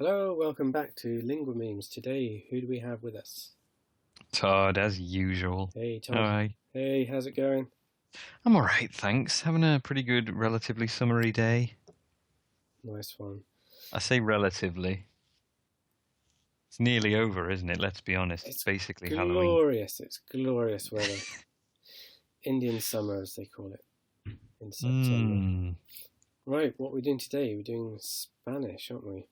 Hello, welcome back to LinguaMemes. Today, who do we have with us? Todd, as usual. Hey, All Todd. right. Hey, how's it going? I'm all right, thanks. Having a pretty good, relatively summery day. Nice one. I say relatively. It's nearly over, isn't it? Let's be honest. It's It's basically Halloween. glorious. It's glorious weather. Indian summer, as they call it, in September. Mmm. Right, what are we doing today? We're doing Spanish, aren't we?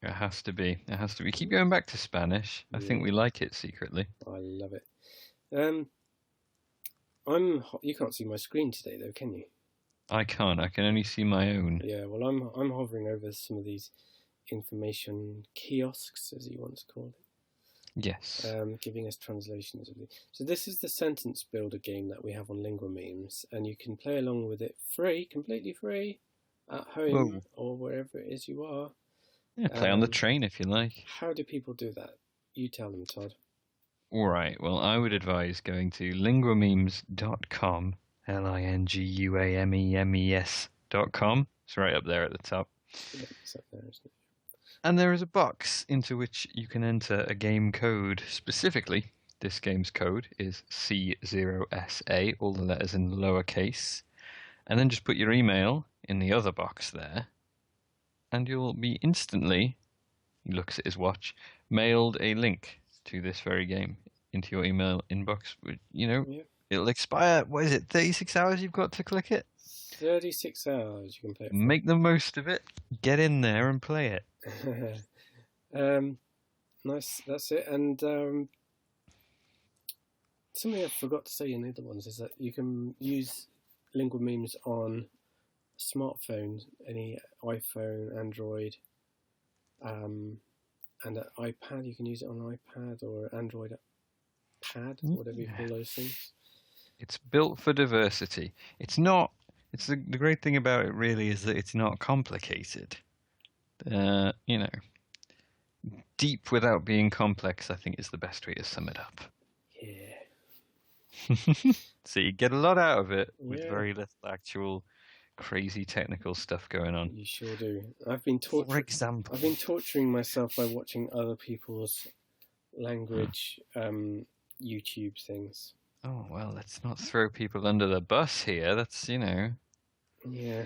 It has to be. It has to be. Keep going back to Spanish. I think Yeah, we like it secretly. I love it. You can't see my screen today, though, can you? I can't. I can only see my own. Yeah, well, I'm hovering over some of these information kiosks, as you once called it. Yes. Giving us translations of the. So this is the sentence builder game that we have on LinguaMemes, and you can play along with it free, completely free, at home Whoa. or wherever it is you are. Yeah, play on the train if you like. How do people do that? You tell them, Todd. All right. Well, I would advise going to linguamemes.com, linguamemes.com. It's right up there at the top. Yeah, it's up there, isn't it? And there is a box into which you can enter a game code. Specifically, this game's code is C0SA, all the letters in lowercase. And then just put your email in the other box there, and you'll be instantly, he looks at his watch, mailed a link to this very game into your email inbox. Yeah. It'll expire, what is it, 36 hours you've got to click it? 36 hours you can play it Make the most of it, get in there and play it. for. Nice, that's it. And something I forgot to say in the other ones is that you can use LinguaMemes on smartphones, any iPhone, Android, and an iPad. You can use it on an iPad or Android Pad, whatever you call those things. It's built for diversity. It's not. It's the great thing about it really is that it's not complicated. You know, deep without being complex, I think is the best way to sum it up. Yeah. So you get a lot out of it with Yeah, very little actual crazy technical stuff going on. you sure do. For example, I've been torturing myself by watching other people's language YouTube things. oh well, let's not throw people under the bus here. Yeah.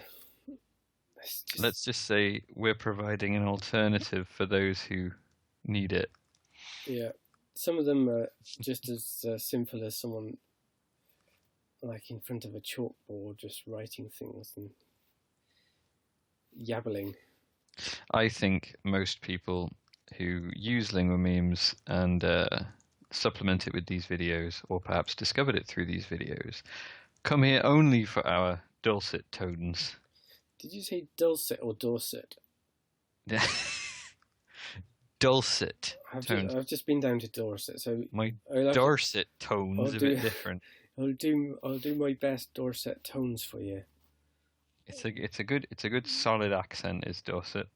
Let's just say we're providing an alternative for those who need it. Yeah. Some of them are just as simple as someone like in front of a chalkboard just writing things and yabbling. I think most people who use LinguaMemes and supplement it with these videos, or perhaps discovered it through these videos, come here only for our dulcet tones. Did you say dulcet or Dorset? Dulcet tones. I've just been down to Dorset, so My I'll Dorset tones I'll a do- bit different. I'll do my best Dorset tones for you. It's a good solid accent is Dorset.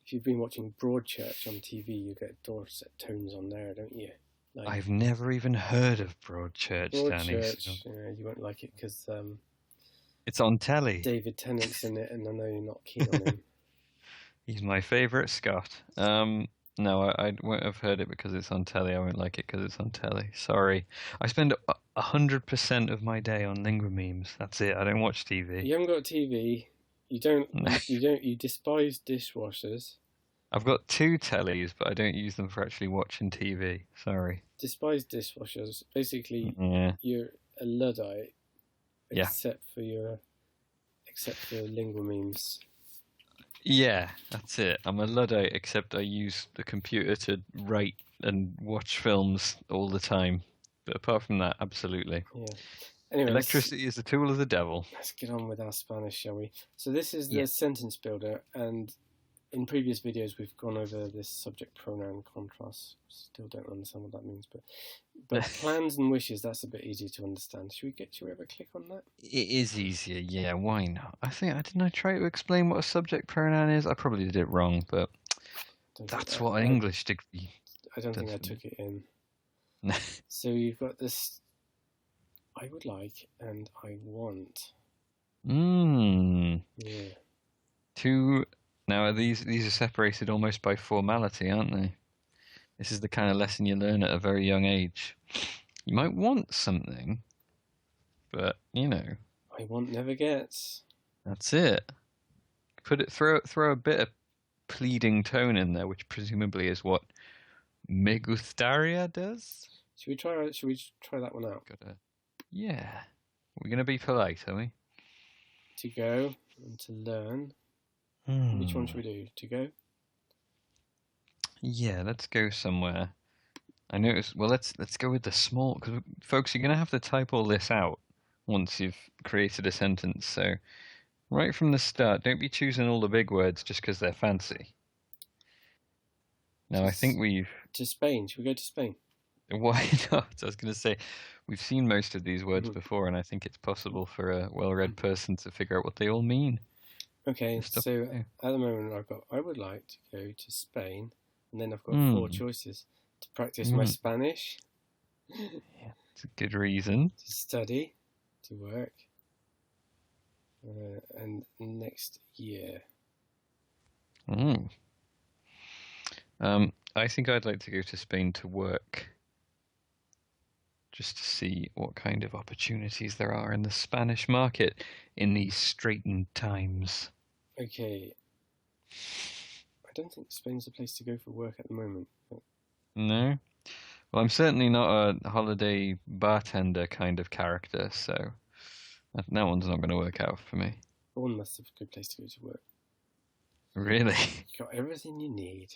If you've been watching Broadchurch on TV, you get Dorset tones on there, don't you? Like I've never even heard of Broadchurch, Danny. Broadchurch, you won't like it because It's on telly. David Tennant's in it, and I know you're not keen on him. He's my favourite Scott. No, I won't have heard it because it's on telly. I won't like it because it's on telly. Sorry. I spend 100% of my day on LinguaMemes. That's it. I don't watch TV. You haven't got a TV. You don't. You despise dishwashers. I've got two tellies, but I don't use them for actually watching TV. Sorry. Despise dishwashers. Basically, Yeah. you're a luddite, Yeah. except for LinguaMemes. Yeah, that's it. I'm a Luddite, except I use the computer to write and watch films all the time. But apart from that, absolutely. Yeah. Anyway, Electricity is the tool of the devil. let's get on with our Spanish, shall we? So this is the Yeah. sentence builder, and in previous videos we've gone over this subject pronoun contrast. Still don't understand what that means, but plans and wishes, that's a bit easier to understand. Should we ever click on that? It is easier, yeah, why not? Didn't I try to explain what a subject pronoun is? I probably did it wrong, but that's what an English degree. I don't think I took it in. So you've got this I would like and I want. Mmm. Yeah. Two Now, these are separated almost by formality, aren't they? This is the kind of lesson you learn at a very young age. You might want something, but I want never gets. that's it. Throw a bit of pleading tone in there, which presumably is what me gustaría does. Should we try that one out? Yeah. We're gonna be polite, are we? To go and to learn. Which one should we do? To go? Yeah, let's go somewhere. I noticed. Well, let's go with the small, because folks, you're gonna have to type all this out once you've created a sentence. So right from the start, don't be choosing all the big words just because they're fancy. Now, I think to Spain. Should we go to Spain? Why not? I was going to say, we've seen most of these words before, and I think it's possible for a well-read person to figure out what they all mean. Okay, so at the moment I would like to go to Spain, and then I've got 4 choices. To practice my Spanish. Yeah, it's a good reason. To study, to work, and next year. I think I'd like to go to Spain to work, just to see what kind of opportunities there are in the Spanish market in these straitened times. Okay. I don't think Spain's the place to go for work at the moment. But... No? Well, I'm certainly not a holiday bartender kind of character, so that one's not going to work out for me. Bournemouth's a good place to go to work. Really? You've got everything you need.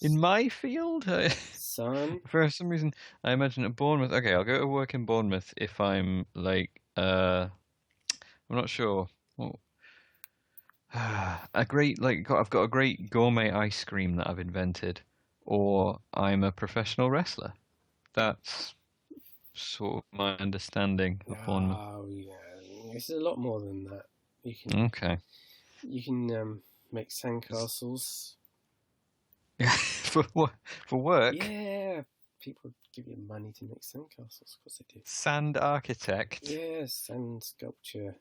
In my field? Son? For some reason, I imagine at Bournemouth. Okay, I'll go to work in Bournemouth if I'm like, I'm not sure. Well, I've got a great gourmet ice cream that I've invented, or I'm a professional wrestler. That's sort of my understanding of Bournemouth. Oh yeah, it's a lot more than that. You can You can make sandcastles. For what? For work? Yeah, people give you money to make sandcastles. Of course they do. Sand architect. Yes, sand sculpture.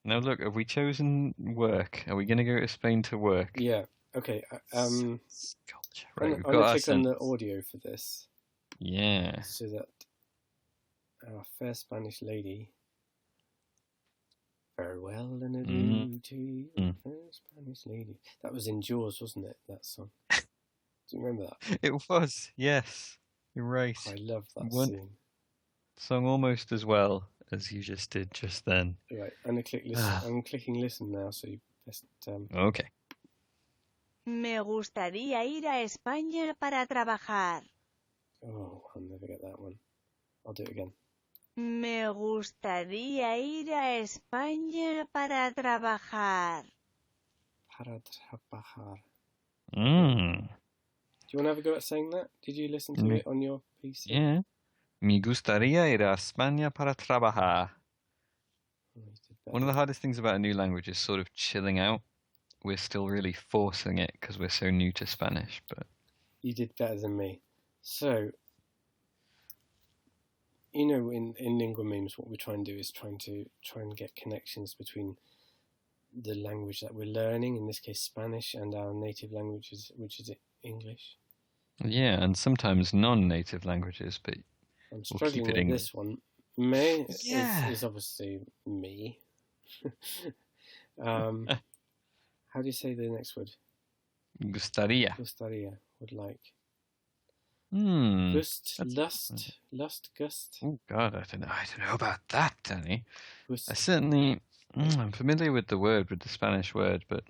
Now look, have we chosen work? Are we going to go to Spain to work? Yeah. Okay. Sculpture. Right. I'm going to click on the audio for this. Yeah. So that our fair Spanish lady. Farewell and adieu to you, fair Spanish lady. That was in Jaws, wasn't it? That song. Do you remember that? It was. Yes. You're right. I love that scene. Sung almost as well as you just did just then. Right. I'm clicking listen now, so you press. Okay. Me gustaría ir a España para trabajar. Oh, I'll never get that one. I'll do it again. Me gustaría ir a España para trabajar. Para trabajar. Do you want to have a go at saying that? Did you listen to it on your PC? Yeah. Me gustaría ir a España para trabajar. One of the hardest things about a new language is sort of chilling out. We're still really forcing it because we're so new to Spanish, but... You did better than me. So, in LinguaMemes, what we try and do is try and get connections between the language that we're learning, in this case Spanish, and our native languages, which is English. Yeah, and sometimes non-native languages, but I'm struggling with this one. Me is obviously me. How do you say the next word? Gustaría. Gustaría, would like. Lust, gust. Oh God, I don't know about that, Danny. I'm familiar with the Spanish word, but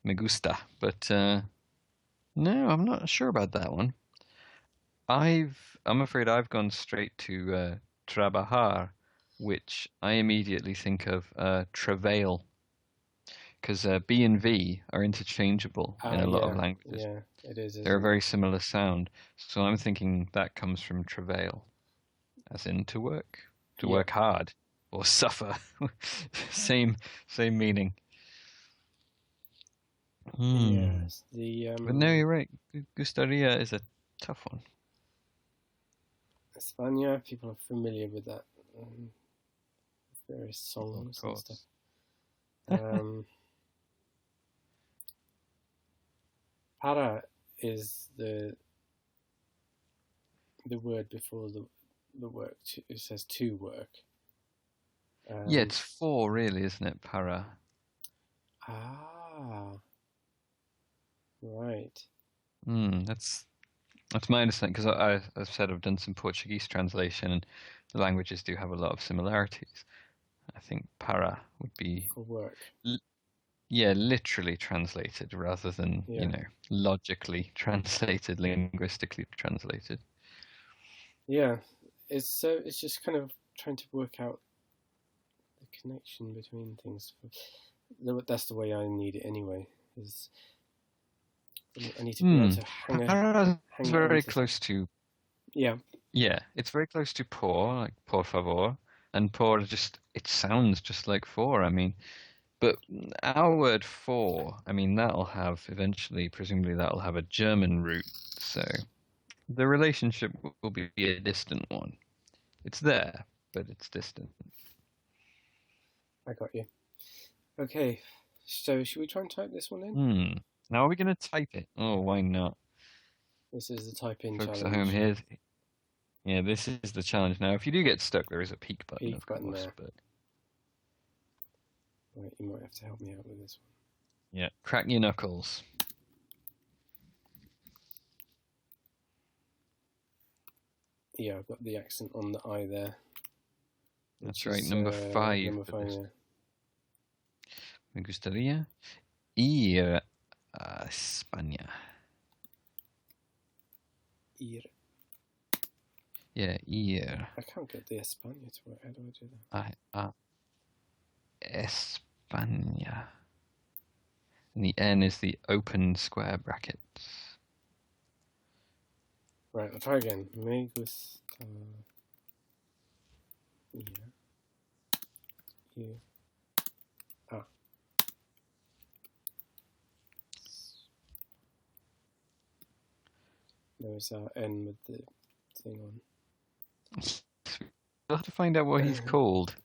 me gusta. But no, I'm not sure about that one. I'm afraid I've gone straight to trabajar, which I immediately think of travail, because B and V are interchangeable in a lot of languages. Yeah, it is. They're a very similar sound, so I'm thinking that comes from travail, as in to work hard or suffer. same meaning. Yes, but no, you're right. Gustaría is a tough one. España, people are familiar with that. Various songs and stuff. Para is the word before the work. It says to work. Yeah, it's for, really, isn't it? Para. Right. That's my understanding, because I've said I've done some Portuguese translation, and the languages do have a lot of similarities. I think para would be For work. Literally translated rather than logically translated, linguistically translated. Yeah, it's just kind of trying to work out the connection between things. That's the way I need it anyway. Is I need to be able to hang it's very close to. Yeah. Yeah, it's very close to por, like por favor, and por it sounds just like for. I mean, but our word for, I mean, that'll have eventually, presumably, that'll have a German root. So the relationship will be a distant one. It's there, but it's distant. I got you. Okay, so should we try and type this one in? Now are we going to type it? Oh, why not? This is the type in Folks challenge. at home here. Yeah, this is the challenge. Now, if you do get stuck, there is a peak button, Peak of button course. there. But right, you might have to help me out with this one. Yeah, crack your knuckles. Yeah, I've got the accent on the I there. That's right, number 5. Number 5, yeah. Me gustaría ir a España. Ir. Yeah, ir. I can't get the España to work. How do I do that? España. And the N is the open square brackets. Right, I'll try again. Me gusta. Yeah. There's our N with the thing on. We'll have to find out what he's called.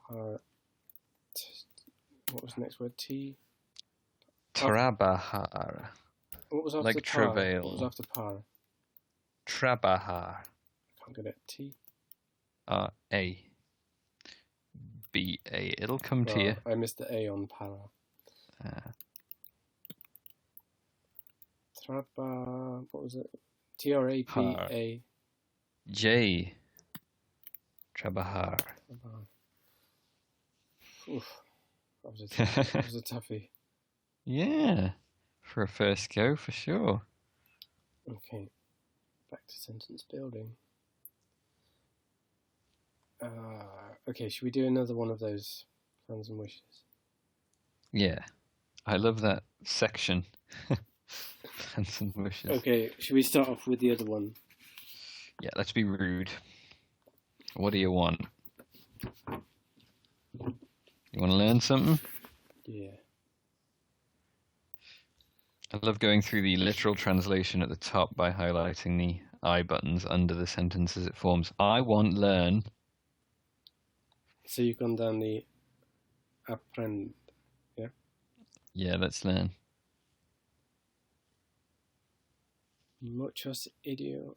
What was the next word? T? Trabajar. What was after like par? travail. What was after par? Trabajar. I can't get it. T? A. B. A. It'll come to you. I missed the A on para. Traba. What was it? Trapa. J. Trabajar. Oof. That was a toughie. Yeah. For a first go, for sure. Okay. Back to sentence building. Okay, should we do another one of those plans and wishes? Yeah. I love that section. Plans and wishes. Okay, should we start off with the other one? Yeah, let's be rude. What do you want? You want to learn something? Yeah. I love going through the literal translation at the top by highlighting the I buttons under the sentence as it forms. I want learn. So you've gone down the aprend, yeah? Yeah, let's learn. Muchos idiomas.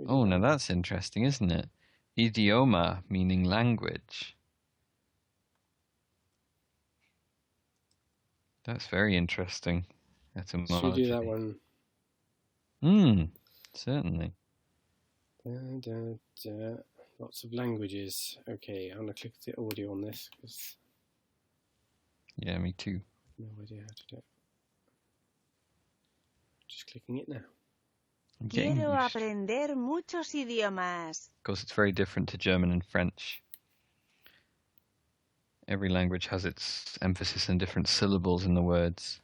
Oh, now that's interesting, isn't it? Idioma, meaning language. That's very interesting. Etymology. Should we do that one? Certainly. Lots of languages. Okay, I'm going to click the audio on this because... Yeah, me too. No idea how to do it. Just clicking it now. Quiero aprender muchos idiomas. Of course, it's very different to German and French. Every language has its emphasis and different syllables in the words.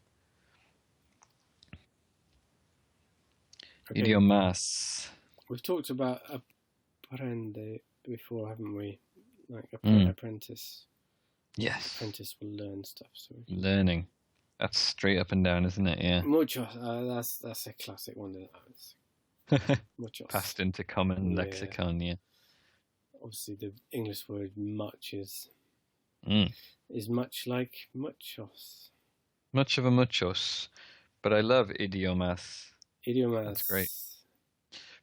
Okay. Idiomas. We've talked about aprende before, haven't we? Like apprentice. Yes. Apprentice will learn stuff. So learning. That's straight up and down, isn't it? Yeah. Muchos. That's a classic one. Muchos. Passed into common lexicon, yeah. Obviously, the English word much is much like muchos. Much of a muchos, but I love idiomas. Idiomas. That's great.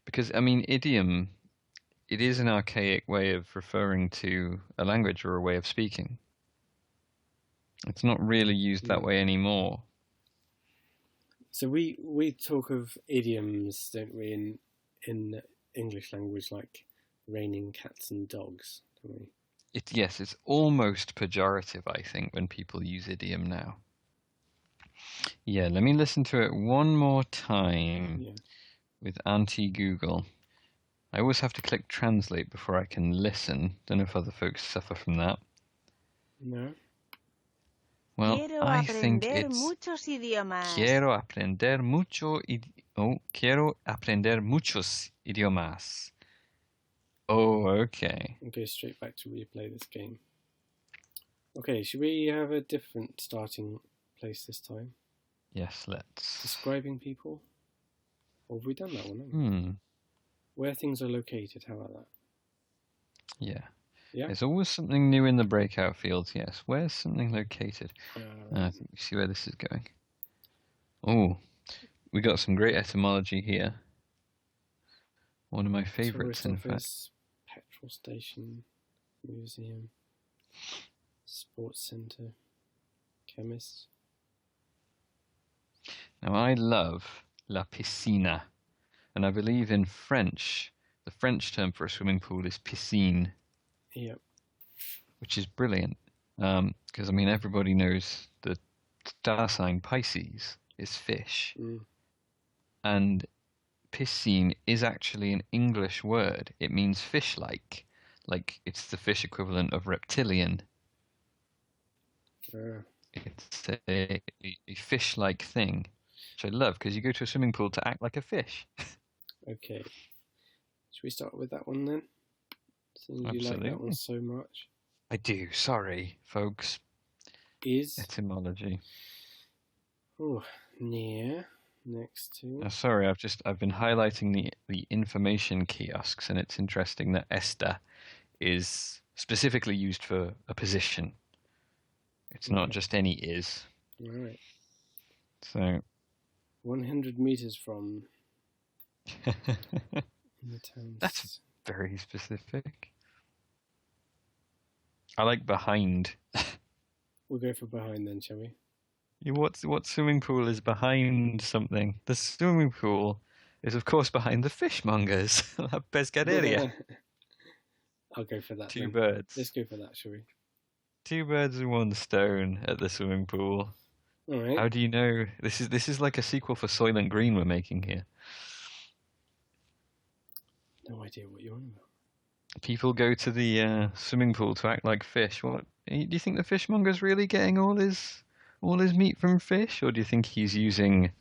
Because, I mean, idiom, it is an archaic way of referring to a language or a way of speaking. It's not really used that way anymore. So we talk of idioms, don't we, in English language, like raining cats and dogs, don't we? Yes, it's almost pejorative, I think, when people use idiom now. Yeah, let me listen to it one more time with anti-Google. I always have to click translate before I can listen. Don't know if other folks suffer from that. No. Well, I think aprender it's muchos idiomas. quiero aprender muchos idiomas. Oh, okay. I'll go straight back to replay this game. Okay, should we have a different starting place this time? Yes, let's. Describing people? Or have we done that one? Where things are located, how about that? Yeah. Yeah? There's always something new in the breakout fields, yes. Where's something located? I think we see where this is going. Oh, we got some great etymology here. One of my favorites, in fact. Petrol station, museum, sports centre, chemist. Now, I love la piscina, and I believe in French, the French term for a swimming pool is piscine. Yep. Which is brilliant, because, I mean, everybody knows the star sign Pisces is fish. And piscine is actually an English word. It means fish-like. Like, it's the fish equivalent of reptilian. It's a fish-like thing, which I love, because you go to a swimming pool to act like a fish. Okay. Should we start with that one then? Seeing you like that one so much. I do. Sorry, folks. Is etymology. Oh, near next to. Sorry, I've been highlighting the information kiosks, and it's interesting that esta is specifically used for a position. It's not just any is. Right. So 100 meters from in the town. That's very specific. I like behind. We'll go for behind then, shall we? What swimming pool is behind something? The swimming pool is, of course, behind the fishmongers. La pescaderia. I'll go for that. Two birds. Let's go for that, shall we? 2 birds with 1 stone at the swimming pool. All right. How do you know? This is like a sequel for Soylent Green we're making here. No idea what you're on about. People go to the swimming pool to act like fish. What do you think the fishmonger's really getting all his meat from fish, or do you think he's using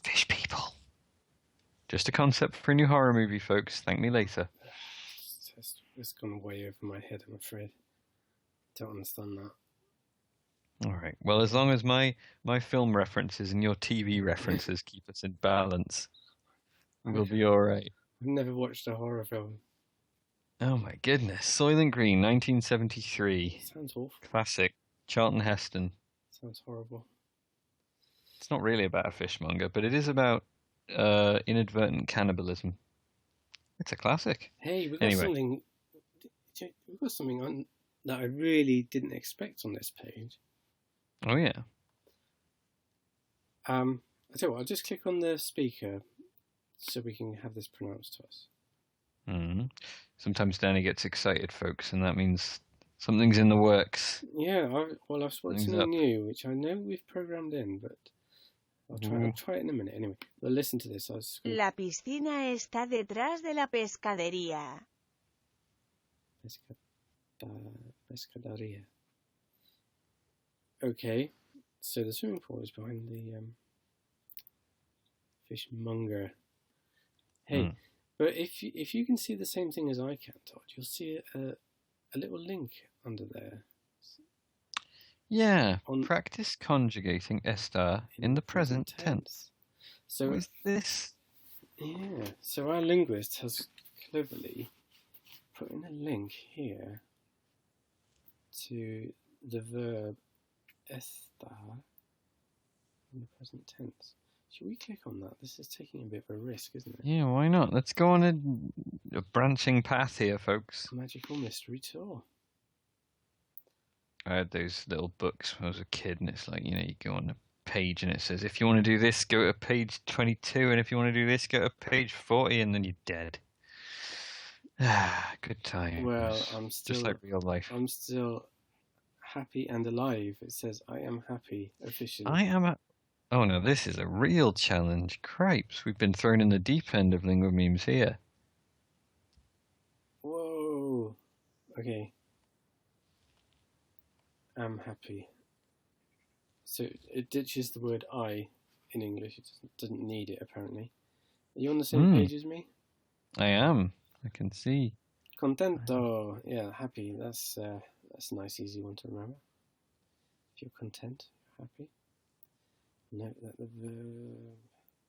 fish people? Just a concept for a new horror movie, folks. Thank me later. It's gone way over my head, I'm afraid. Don't understand that. All right. Well, as long as my film references and your TV references keep us in balance, we'll be all right. I've never watched a horror film. Oh my goodness. Soylent Green, 1973. Sounds awful. Classic. Charlton Heston. Sounds horrible. It's not really about a fishmonger, but it is about inadvertent cannibalism. It's a classic. Hey, we've got something. We've got something on that I really didn't expect on this page. Oh yeah. I tell you what, I'll just click on the speaker so we can have this pronounced to us. Sometimes Danny gets excited, folks, and that means something's in the works. Yeah, I've spotted something new, which I know we've programmed in, but I'll try it in a minute. Anyway, well, listen to this. La piscina está detrás de la pescadería. Pescadería. Okay, so the swimming pool is behind the fishmonger. Hey, but if you can see the same thing as I can, Todd, you'll see a little link under there. Yeah, practice conjugating estar in the present tense. So what is this? Yeah, so our linguist has cleverly put in a link here to the verb estar in the present tense. Should we click on that? This is taking a bit of a risk, isn't it? Yeah, why not? Let's go on a branching path here, folks. Magical mystery tour. I had those little books when I was a kid, and it's like, you go on a page and it says, if you want to do this, go to page 22, and if you want to do this, go to page 40, and then you're dead. Good times. Well, I'm still just like real life. I'm still happy and alive. It says I am happy officially. Oh no, this is a real challenge. Cripes, we've been thrown in the deep end of LinguaMemes here. Whoa. Okay. I'm happy. So it ditches the word I in English. It doesn't need it, apparently. Are you on the same page as me? I am. I can see. Contento. Yeah, happy. That's a nice, easy one to remember. If you're content, you're happy. Note that the verb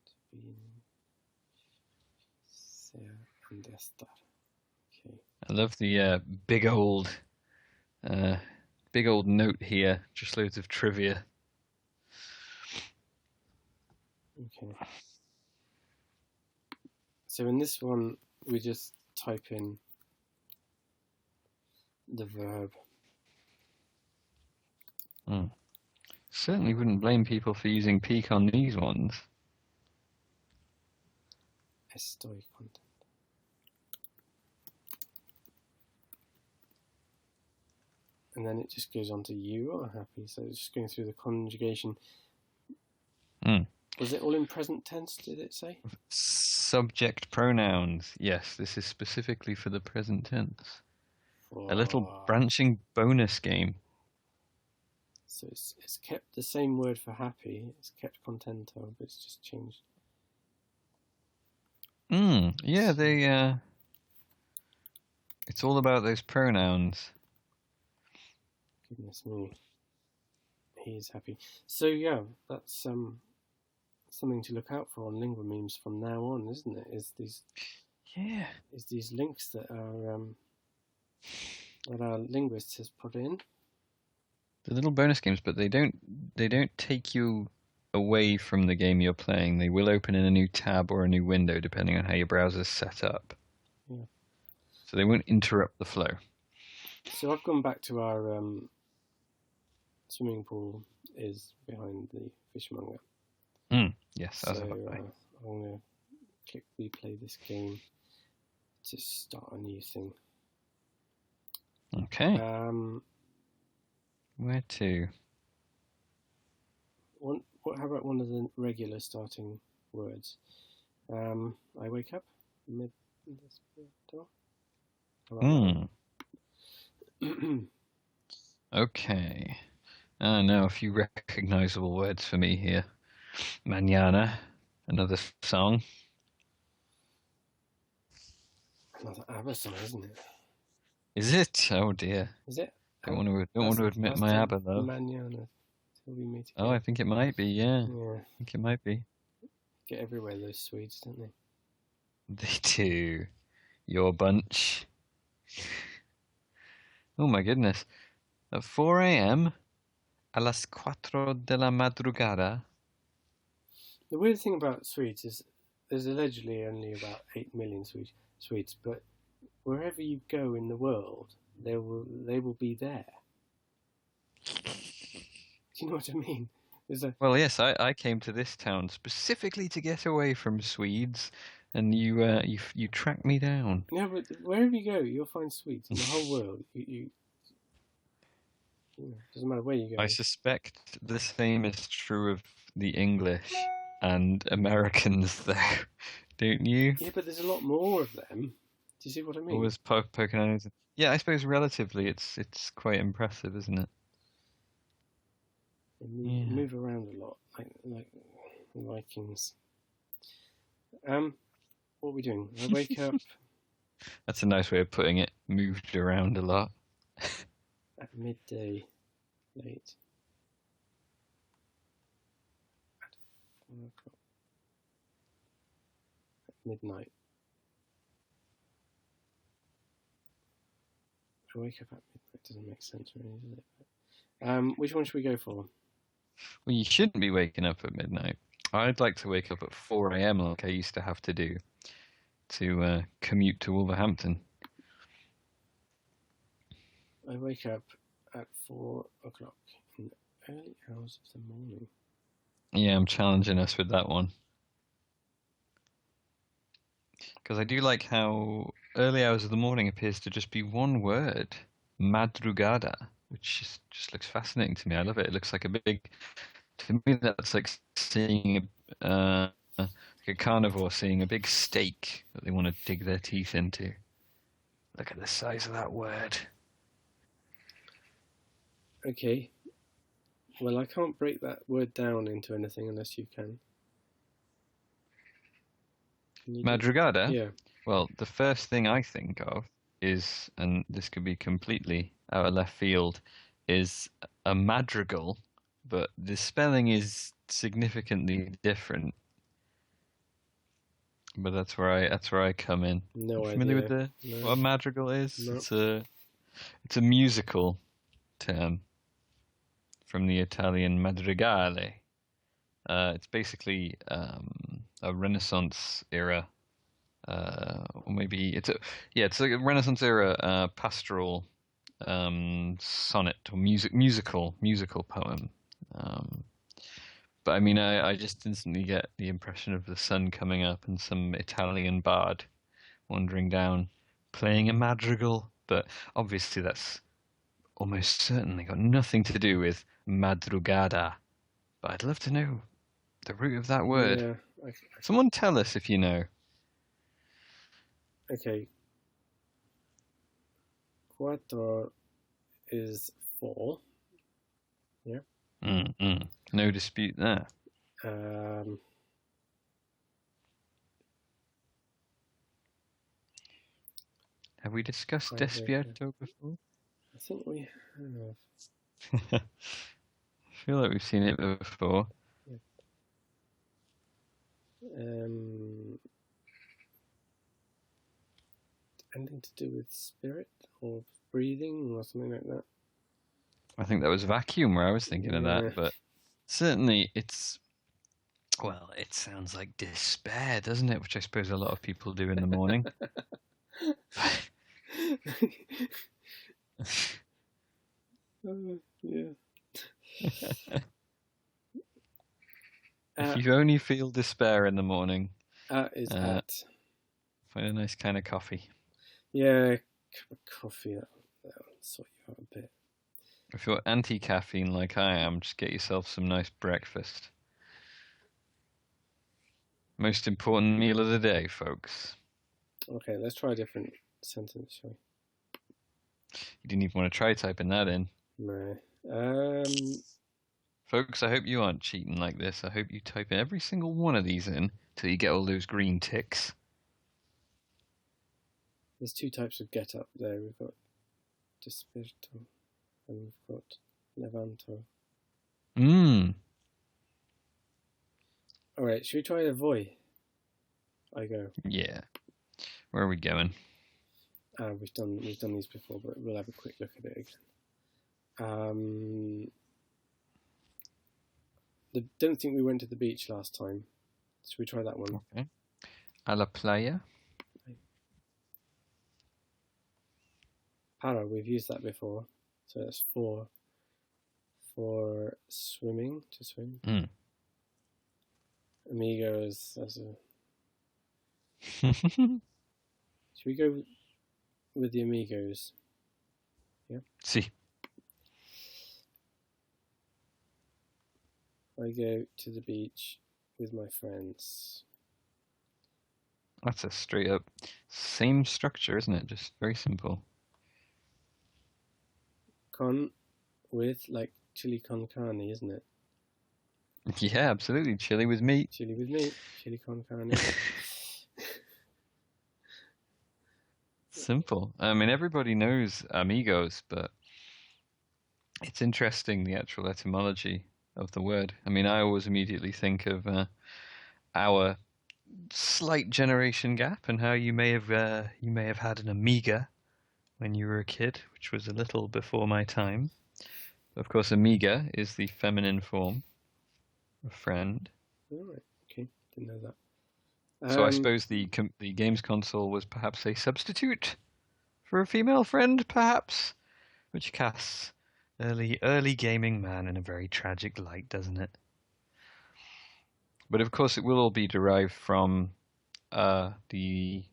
to be ser and estar. Okay. I love the big old note here. Just loads of trivia. Okay. So in this one, we just type in the verb. Certainly wouldn't blame people for using peak on these ones. Estoy contento. And then it just goes on to you are happy. So it's just going through the conjugation. Was it all in present tense, did it say? Subject pronouns. Yes, this is specifically for the present tense. A little branching bonus game. So it's kept the same word for happy. It's kept contento, but it's just changed. Yeah, it's all about those pronouns. Goodness me. He is happy. So yeah, that's something to look out for on LinguaMemes from now on, isn't it? Is these links that our linguist has put in. The little bonus games, but they don't take you away from the game you're playing. They will open in a new tab or a new window depending on how your browser's set up. Yeah. So they won't interrupt the flow. So I've gone back to our swimming pool is behind the fishmonger. Yes, so as I'm going to click replay this game to start a new thing. Okay. Where to? How about one of the regular starting words? I wake up mid this door. Okay. Now a few recognizable words for me here. Mañana, another song. Another ABBA song, isn't it? Is it? Oh dear. Is it? Don't want to admit my ABBA though. Mañana, till we meet again. Oh, I think it might be. Yeah. I think it might be. Get everywhere those Swedes, don't they? They do. Your bunch. Oh my goodness. At 4 a.m. a las 4 de la madrugada. The weird thing about Swedes is there's allegedly only about 8 million Swedes, but wherever you go in the world, they will be there. Do you know what I mean? Well, yes, I came to this town specifically to get away from Swedes, and you tracked me down. Yeah, but wherever you go, you'll find Swedes in the whole world. Doesn't matter where you go. I suspect the same is true of the English and Americans, though, don't you? Yeah, but there's a lot more of them. Do you see what I mean? Always poking on. Yeah, I suppose relatively, it's quite impressive, isn't it? They move around a lot, like Vikings. What are we doing? I wake up. That's a nice way of putting it. Moved around a lot. At midday, late. At 4 o'clock. At midnight. I wake up at midnight. Doesn't make sense really, does it? Which one should we go for? Well, you shouldn't be waking up at midnight. I'd like to wake up at 4 a.m. like I used to have to do to commute to Wolverhampton. I wake up at 4 o'clock in the early hours of the morning. Yeah, I'm challenging us with that one. Because I do like how early hours of the morning appears to just be one word, madrugada, which just looks fascinating to me. I love it. It looks like a big, to me that's like seeing like a carnivore seeing a big steak that they want to dig their teeth into. Look at the size of that word. Okay. Well, I can't break that word down into anything unless you can. Can you Madrugada? Yeah. Well, the first thing I think of is, and this could be completely out of left field, is a madrigal, but the spelling is significantly different. But that's where I come in. No idea. Familiar with what a madrigal is? No. It's a musical term from the Italian madrigale. It's basically a Renaissance era, or maybe it's like a Renaissance era pastoral sonnet or musical poem. But I mean, I just instantly get the impression of the sun coming up and some Italian bard wandering down, playing a madrigal. But obviously, that's almost certainly got nothing to do with madrugada. But I'd love to know the root of that word. Yeah. Someone tell us if you know. Okay. Cuatro is 4. Yeah. No dispute there. Have we discussed Despierto before? I think we have. I feel like we've seen it before. Anything to do with spirit or breathing or something like that? I think that was vacuum where I was thinking of that, but certainly it sounds like despair, doesn't it? Which I suppose a lot of people do in the morning. Yeah. If you only feel despair in the morning, is find a nice kind of coffee. Yeah, cup of coffee. That'll sort you out a bit. If you're anti-caffeine like I am, just get yourself some nice breakfast. Most important meal of the day, folks. Okay, let's try a different sentence, shall we? You didn't even want to try typing that in. No. Folks, I hope you aren't cheating like this. I hope you type in every single one of these in till you get all those green ticks. There's 2 types of get up there. We've got Despierto and we've got Levanto. Alright, should we try a voy? I go. Yeah. Where are we going? We've done these before, but we'll have a quick look at it again. Don't think we went to the beach last time. Should we try that one? Okay. A la playa. Para, we've used that before. So that's 4 for swimming, to swim. Amigos, that's a... Should we go with the amigos? Yeah? Si. I go to the beach with my friends. That's a straight up same structure, isn't it? Just very simple. Con with, like, chili con carne, isn't it? Yeah, absolutely. Chili with meat. Chili with meat. Chili con carne. Simple. I mean, everybody knows amigos, but it's interesting the actual etymology of the word. I mean, I always immediately think of our slight generation gap and how you may have had an Amiga when you were a kid, which was a little before my time. Of course, amiga is the feminine form of friend. All right. Okay. Didn't know that. So I suppose the games console was perhaps a substitute for a female friend, perhaps, which casts early gaming man in a very tragic light, doesn't it? But of course, it will all be derived from the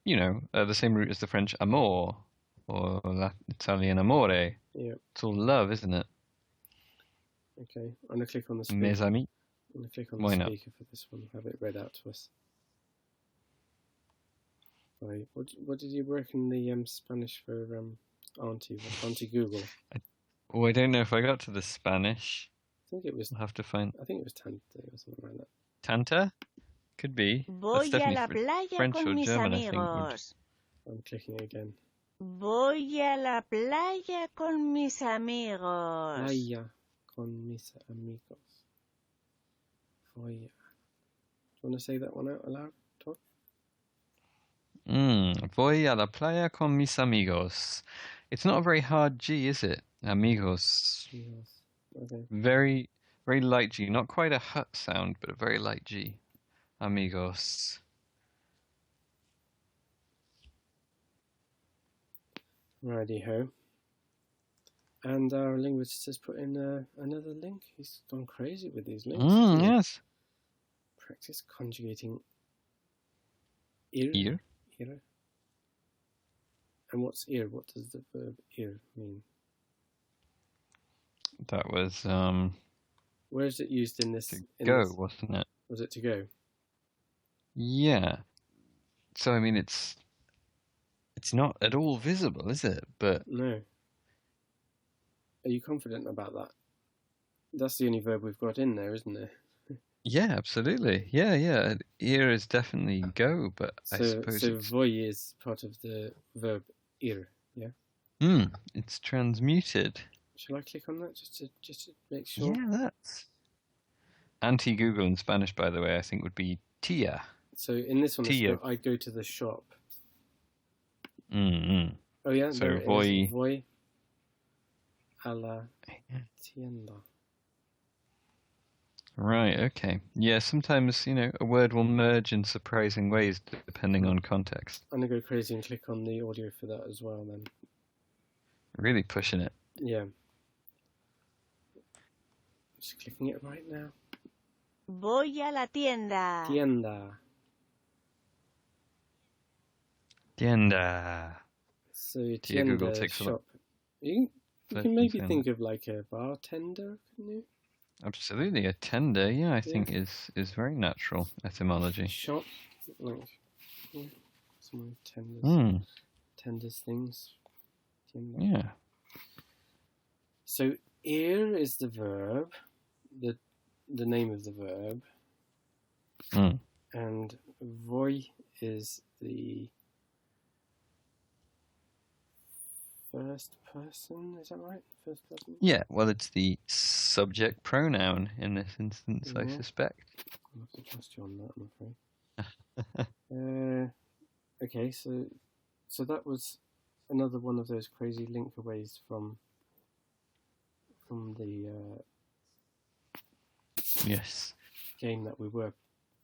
same root as the French amour or Italian amore. Yeah. It's all love, isn't it? Okay. I'm gonna click on the speaker. Mes amis. I'm gonna click on Why the not? speaker for this one. Have it read out to us. Right. What did you reckon the Spanish for Auntie Google? Oh, I don't know if I got to the Spanish. I think it was. We'll have to find. I think it was Tante or something like that. Tanta? Could be. Voy That's a definitely la playa French con or mis German, I think. amigos. I'm clicking again. Voy a la playa con mis amigos. Playa con mis amigos. Voy. Do you want to say that one out aloud, Tom? Voy a la playa con mis amigos. It's not a very hard G, is it? Amigos. Yes. Okay. Very, very light G. Not quite a hut sound, but a very light G. Amigos. Righty ho. And our linguist has put in another link. He's gone crazy with these links. Yes. Practice conjugating ir. Ear. Ir. And what's ir? What does the verb ir mean? That was Where is it used in this? to go, wasn't it? Was it to go? Yeah. So I mean, it's not at all visible, is it? But No. Are you confident about that? That's the only verb we've got in there, isn't it? yeah, absolutely. Yeah. Ear is definitely go, but I suppose so it's voy is part of the verb ir. Yeah. it's transmuted. Shall I click on that just to make sure? Yeah, that's anti-Google in Spanish, by the way. I think would be tia. So in this one, Tia. I go to the shop. Mm-hmm. Oh yeah, So there it voy. is. Voy a la tienda. Right. Okay. Yeah. Sometimes a word will merge in surprising ways depending on context. I'm gonna go crazy and click on the audio for that as well. Then. Really pushing it. Yeah. Just clicking it right now. Voy a la tienda. Tienda. Tienda. So Google tienda takes a shop. look. You But can maybe tienda. think of like a bartender, couldn't you? Absolutely, a tender. Yeah, I think is very natural etymology. Shop, like some tenders, tenders things. Tienda. Yeah. So ir is the verb, the name of the verb, and voy is the first person. Is that right? First person. Yeah. Well, it's the subject pronoun in this instance, I suspect. I'll have to trust you on that, I'm afraid. Okay, so that was another one of those crazy linkaways from the Yes. game that we were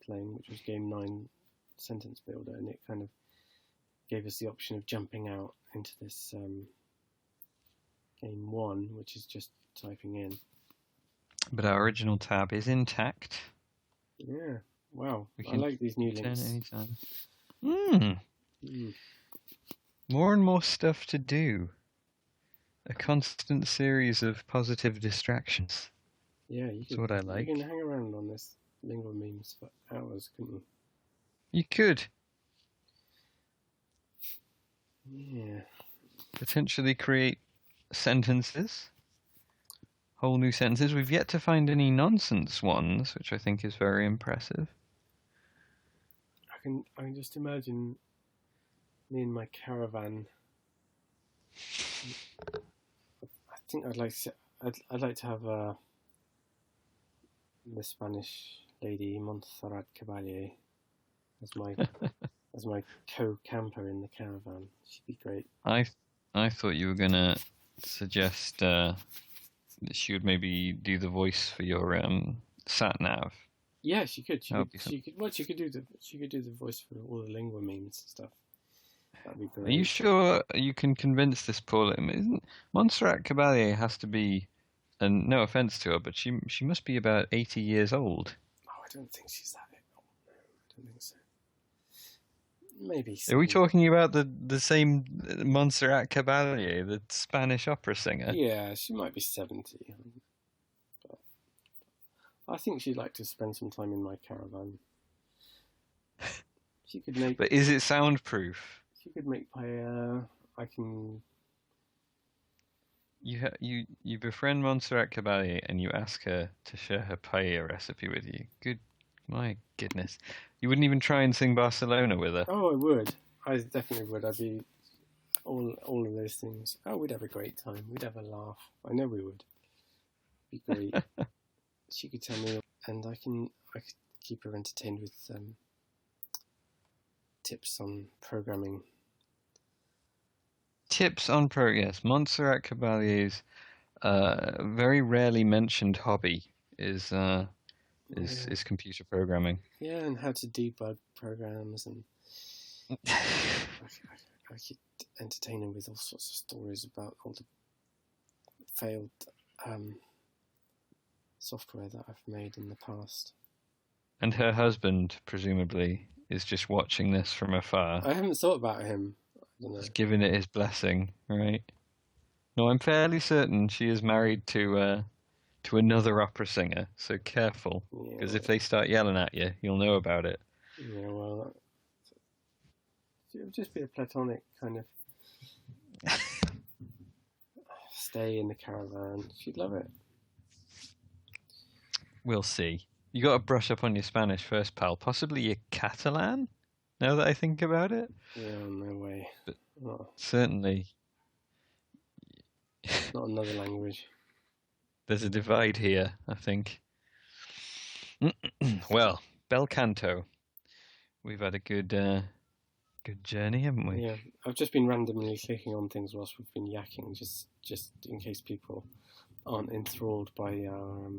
playing, which was Game 9 Sentence Builder, and it kind of gave us the option of jumping out into this Game 1, which is just typing in. But our original tab is intact. Yeah, wow. We I can like these new turn links. anytime. More and more stuff to do. A constant series of positive distractions. Yeah, That's what I like. You can hang around on this LinguaMemes for hours, couldn't you? You could Yeah. potentially create sentences, whole new sentences. We've yet to find any nonsense ones, which I think is very impressive. I can just imagine me in my caravan. I think I'd like to have the Spanish lady Montserrat Caballé as my co-camper in the caravan. She'd be great. I thought you were gonna suggest she would maybe do the voice for your sat nav. Yeah, she could. That would be fun. She could do the voice for all the LinguaMemes and stuff. That'd be great. Are you sure you can convince this poor little... Montserrat Caballé has to be, and no offense to her, but she must be about 80 years old. Oh, I don't think she's that old. No, I don't think so. Maybe. Are we talking about the same Montserrat Caballé, the Spanish opera singer? Yeah, she might be 70. But I think she'd like to spend some time in my caravan. She could make. But is it soundproof? She could make paella. I can. You befriend Montserrat Caballé and you ask her to share her paella recipe with you. My goodness. You wouldn't even try and sing Barcelona with her. Oh, I would. I definitely would. I'd be all of those things. Oh, we'd have a great time. We'd have a laugh. I know we would. It'd be great. She could tell me, and I could keep her entertained with tips on programming. Tips on yes. Montserrat Caballé's very rarely mentioned hobby is computer programming. Yeah, and how to debug programs, and I could entertain him with all sorts of stories about all the failed software that I've made in the past. And her husband, presumably, is just watching this from afar. I haven't thought about him. I don't know. He's giving it his blessing, right? No, I'm fairly certain she is married to another opera singer, so careful, because if they start yelling at you, you'll know about it. Yeah, well, it would just be a platonic kind of stay in the caravan. She'd love it. We'll see. You got to brush up on your Spanish first, pal. Possibly your Catalan, now that I think about it. Yeah, no way. But oh. Certainly. Not another language. There's a divide here, I think. Well, bel canto. We've had a good journey, haven't we? Yeah, I've just been randomly clicking on things whilst we've been yakking, just in case people aren't enthralled by our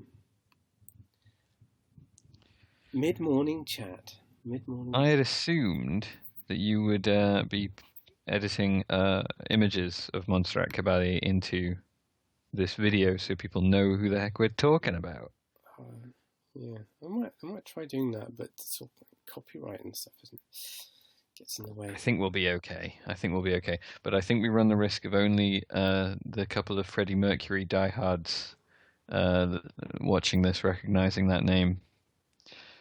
mid-morning chat. I had assumed that you would be editing images of Montserrat Caballé into this video so people know who the heck we're talking about. Yeah, I might try doing that, but it's all copyright and stuff, isn't it? Gets in the way. I think we'll be okay. But I think we run the risk of only the couple of Freddie Mercury diehards watching this recognizing that name.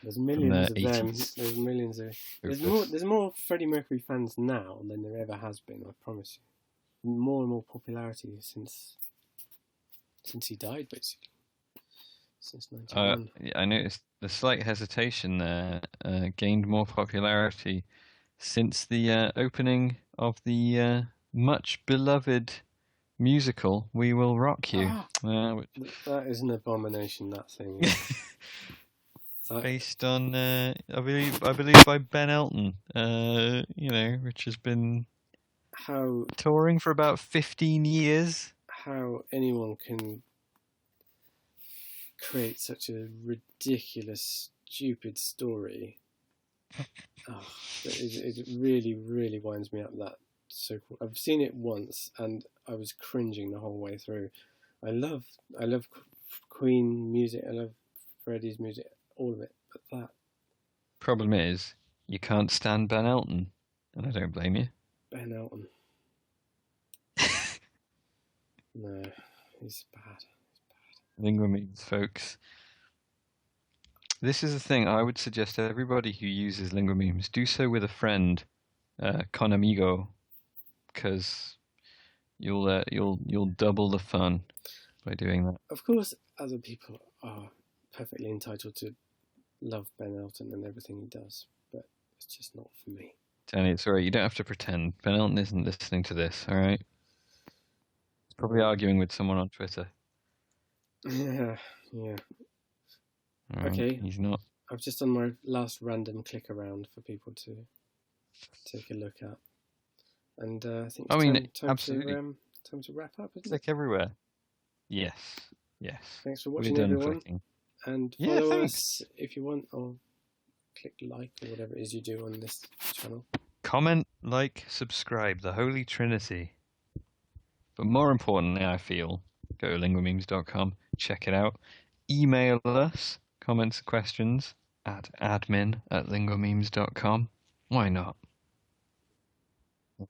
There's millions of them. There's millions of. There's more Freddie Mercury fans now than there ever has been. I promise you. More and more popularity since he died, basically. Since 91. I noticed the slight hesitation there. Gained more popularity since the opening of the much beloved musical "We Will Rock You." That is an abomination. That thing. Based on, I believe by Ben Elton, which has been touring for about 15 years. How anyone can create such a ridiculous, stupid story. It really, really winds me up. That so-called. I've seen it once, and I was cringing the whole way through. I love Queen music. I love Freddie's music. All of it, but that. Problem is, you can't stand Ben Elton, and I don't blame you. Ben Elton. No, he's bad. LinguaMemes, folks. This is the thing I would suggest to everybody who uses LinguaMemes, do so with a friend, con amigo, because you'll double the fun by doing that. Of course, other people are perfectly entitled to love Ben Elton and everything he does, but it's just not for me. Danny, it's alright, you don't have to pretend. Ben Elton isn't listening to this, alright? He's probably arguing with someone on Twitter. Yeah. Right, okay. He's not. I've just done my last random click around for people to take a look at. And I think it's time absolutely. time to wrap up, isn't it? Click everywhere. Yes. Yes. Thanks for We're watching, done everyone. clicking. And Yeah, follow thanks. us if you want, or click like or whatever it is you do on this channel. Comment, like, subscribe, the Holy Trinity. But more importantly, I feel, go to linguamemes.com, check it out. Email us comments, questions at admin@linguamemes.com. Why not?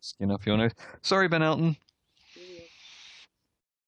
Skin off your nose. Sorry, Ben Elton.